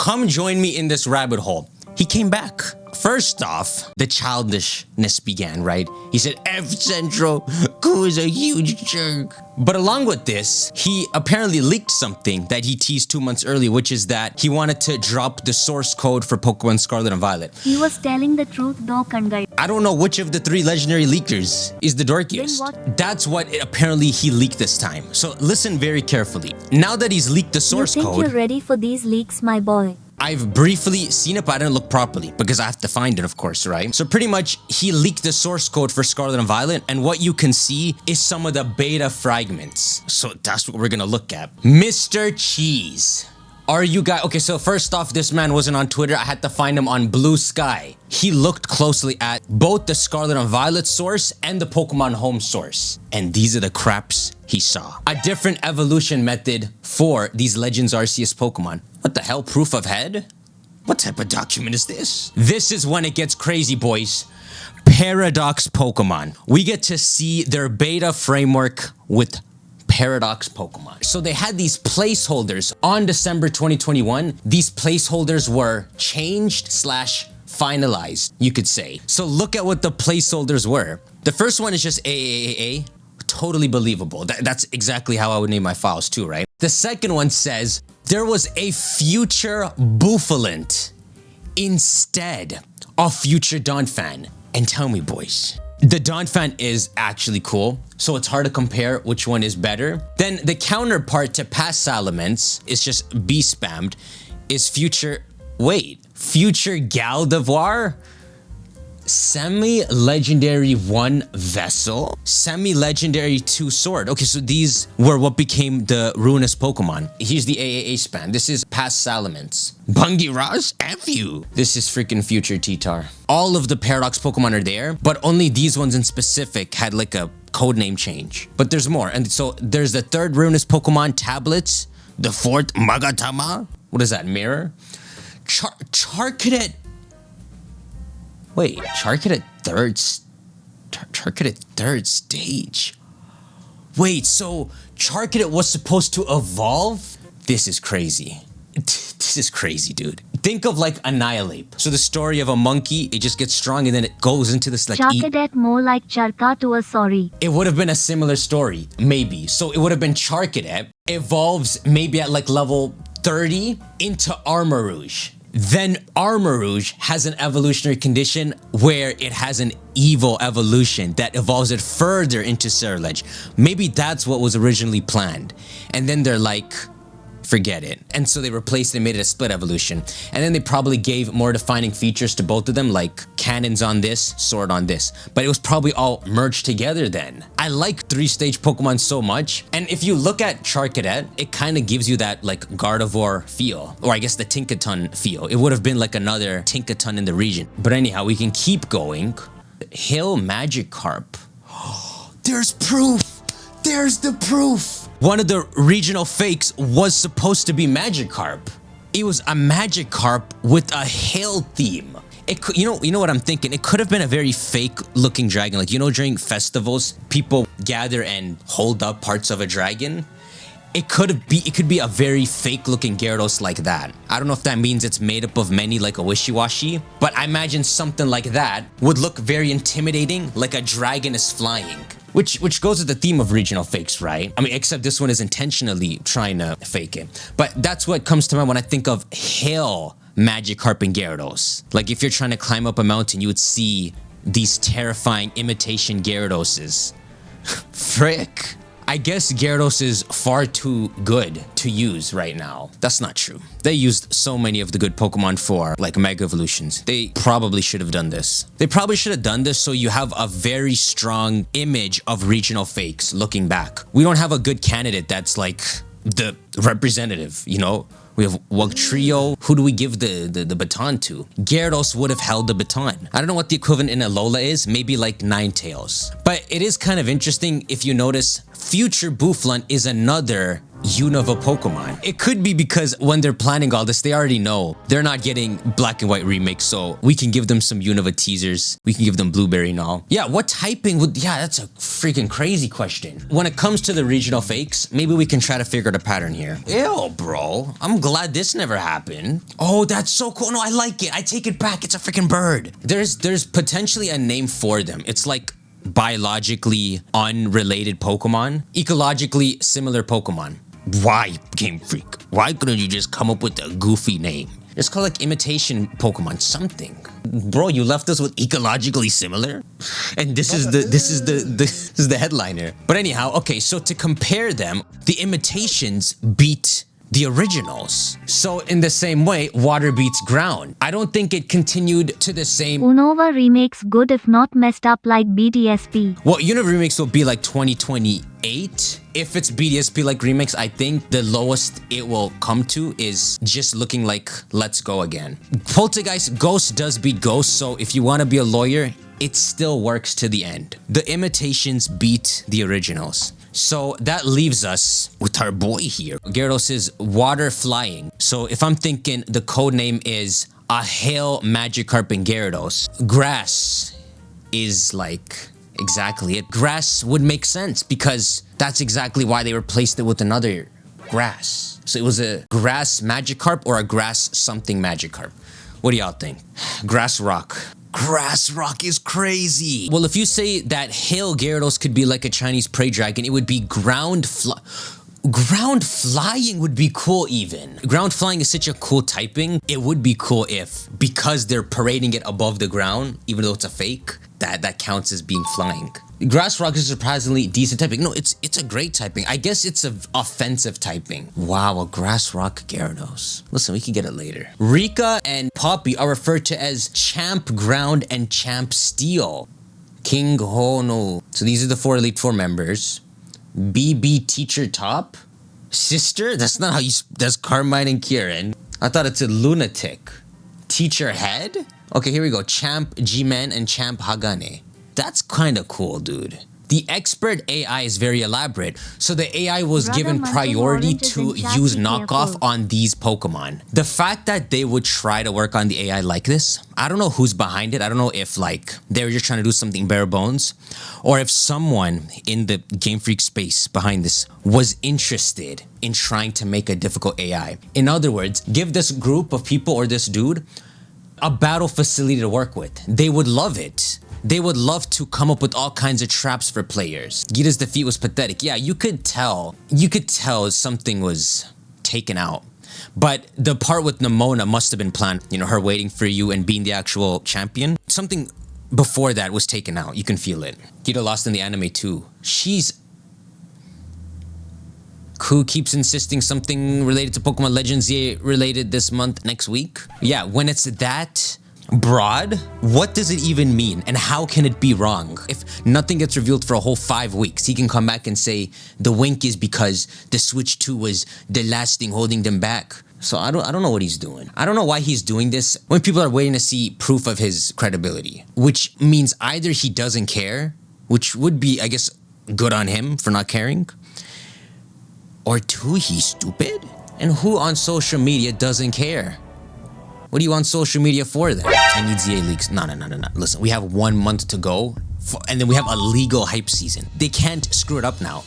come join me in this rabbit hole. He came back. First off, the childishness began, right? He said, F Central, Ku is a huge jerk. But along with this, he apparently leaked something that he teased 2 months earlier, which is that he wanted to drop the source code for Pokemon Scarlet and Violet. He was telling the truth though, Kangai. I don't know which of the 3 legendary leakers is the dorkiest. Then what? That's what apparently he leaked this time. So listen very carefully. Now that he's leaked the source You think code, you're ready for these leaks, my boy? I've briefly seen it, but I didn't look properly because I have to find it, of course, right? So pretty much he leaked the source code for Scarlet and Violet, and what you can see is some of the beta fragments. So that's what we're gonna look at. Mr. Cheese. Are you guys... Okay, so first off, this man wasn't on Twitter. I had to find him on Blue Sky. He looked closely at both the Scarlet and Violet source and the Pokemon Home source. And these are the craps he saw. A different evolution method for these Legends Arceus Pokemon. What the hell? Proof of head? What type of document is this? This is when it gets crazy, boys. Paradox Pokemon. We get to see their beta framework with Paradox Pokemon. So they had these placeholders on December 2021. These placeholders were changed / finalized, you could say. So look at what the placeholders were. The first one is just AAAA. Totally believable. That's exactly how I would name my files too, right? The second one says there was a future Bouffalant instead of future Donphan. And tell me, boys, the Donphan is actually cool, so it's hard to compare which one is better. Then the counterpart to past Salamence is just B-spammed, is future... Wait, future Galdevoir? Semi-legendary 1 Vessel, semi-legendary 2 Sword. Okay, so these were what became the ruinous Pokemon. Here's the AAA span. This is past Salamence. Bungie Ross, F you. This is freaking future T-Tar. All of the Paradox Pokemon are there, but only these ones in specific had like a codename change. But there's more. And so there's the 3rd ruinous Pokemon, Tablets. The 4th, Magatama. What is that, Mirror? Charcadet. Wait, Charcadet third stage. Wait, so Charcadet was supposed to evolve? This is crazy. This is crazy, dude. Think of like Annihilate. So the story of a monkey, it just gets strong and then it goes into this like... Charcadet more like Charka to a sorry. It would have been a similar story, maybe. So it would have been Charcadet evolves maybe at like level 30 into Armarouge. Then Armarouge has an evolutionary condition where it has an evil evolution that evolves it further into Ceruledge. Maybe that's what was originally planned. And then they're like, forget it. And so they replaced it and made it a split evolution. And then they probably gave more defining features to both of them, like cannons on this, sword on this. But it was probably all merged together then. I like 3-stage Pokemon so much. And if you look at Charcadet, it kind of gives you that like Gardevoir feel, or I guess the Tinkaton feel. It would have been like another Tinkaton in the region. But anyhow, we can keep going. Hill Magikarp. There's proof. There's the proof. One of the regional fakes was supposed to be Magikarp. It was a Magikarp with a hill theme. It could, you know what I'm thinking? It could have been a very fake looking dragon. Like, during festivals, people gather and hold up parts of a dragon. It could be a very fake looking Gyarados like that. I don't know if that means it's made up of many like a wishy-washy, but I imagine something like that would look very intimidating, like a dragon is flying. Which goes with the theme of regional fakes, right? I mean, except this one is intentionally trying to fake it. But that's what comes to mind when I think of hill Magikarp and Gyarados. Like if you're trying to climb up a mountain, you would see these terrifying imitation Gyaradoses. Frick. I guess Gyarados is far too good to use right now. That's not true. They used so many of the good Pokemon for like Mega Evolutions. They probably should have done this. They probably should have done this so you have a very strong image of regional fakes looking back. We don't have a good candidate that's like the representative, you know? We have Wugtrio. Who do we give the baton to? Gyarados would have held the baton. I don't know what the equivalent in Alola is. Maybe like Ninetales. But it is kind of interesting if you notice future Bouffalant is another Unova Pokemon. It could be because when they're planning all this, they already know they're not getting Black and White remakes, so we can give them some Unova teasers. We can give them Blueberry and all. Yeah, what typing would... Yeah, that's a freaking crazy question. When it comes to the regional fakes, maybe we can try to figure out a pattern here. Ew, bro. I'm glad this never happened. Oh, that's so cool. No, I like it. I take it back. It's a freaking bird. There's potentially a name for them. It's like biologically unrelated Pokemon, ecologically similar Pokemon. Why, Game Freak? Why couldn't you just come up with a goofy name? Just call like imitation Pokemon something. Bro, you left us with ecologically similar? And this is the headliner. But anyhow, okay, so to compare them, the imitations beat the originals. So in the same way, water beats ground. I don't think it continued to the same... Unova remakes good if not messed up like BDSP. Well, Unova remakes will be like 2028. If it's BDSP like remakes, I think the lowest it will come to is just looking like Let's Go again. Poltergeist Ghost does beat Ghost, so if you want to be a lawyer, it still works to the end. The imitations beat the originals. So that leaves us with our boy here. Gyarados is water flying. So if I'm thinking the code name is a hail Magikarp and Gyarados, grass is like exactly it. Grass would make sense because that's exactly why they replaced it with another grass. So it was a grass Magikarp or a grass something Magikarp. What do y'all think? Grass Rock. Grass Rock is crazy. Well, if you say that Hail Gyarados could be like a Chinese prey dragon, it would be ground flying would be cool even. Ground flying is such a cool typing. It would be cool if, because they're parading it above the ground, even though it's a fake, that counts as being flying. Grass Rock is surprisingly decent typing. No, it's a great typing. I guess it's an offensive typing. Wow, a Grass Rock Gyarados. Listen, we can get it later. Rika and Poppy are referred to as Champ Ground and Champ Steel. King Hono. So these are the 4 Elite Four members. BB Teacher Top? Sister? That's not how you... That's Carmine and Kieran. I thought it's a lunatic. Teacher Head? Okay, here we go. Champ G-Man and Champ Hagane. That's kind of cool, dude. The expert AI is very elaborate, so the AI was given priority to use knockoff on these Pokemon. The fact that they would try to work on the AI like this, I don't know who's behind it. I don't know if like they were just trying to do something bare bones, or if someone in the Game Freak space behind this was interested in trying to make a difficult AI. In other words, give this group of people or this dude a battle facility to work with. They would love it. They would love to come up with all kinds of traps for players. Gita's defeat was pathetic. Yeah, you could tell something was taken out. But the part with Nimona must have been planned. You know, her waiting for you and being the actual champion. Something before that was taken out. You can feel it. Gita lost in the anime too. Who keeps insisting something related to Pokemon Legends related this month, next week? Yeah, when it's that broad, what does it even mean? And how can it be wrong? If nothing gets revealed for a whole 5 weeks, he can come back and say the wink is because the Switch 2 was the last thing holding them back. So I don't know what he's doing. I don't know why he's doing this when people are waiting to see proof of his credibility, which means either he doesn't care, which would be, I guess, good on him for not caring, or 2, he's stupid. And who on social media doesn't care? What are you on social media for then? I need ZA leaks. No. Listen, we have 1 month to go, and then we have a legal hype season. They can't screw it up now.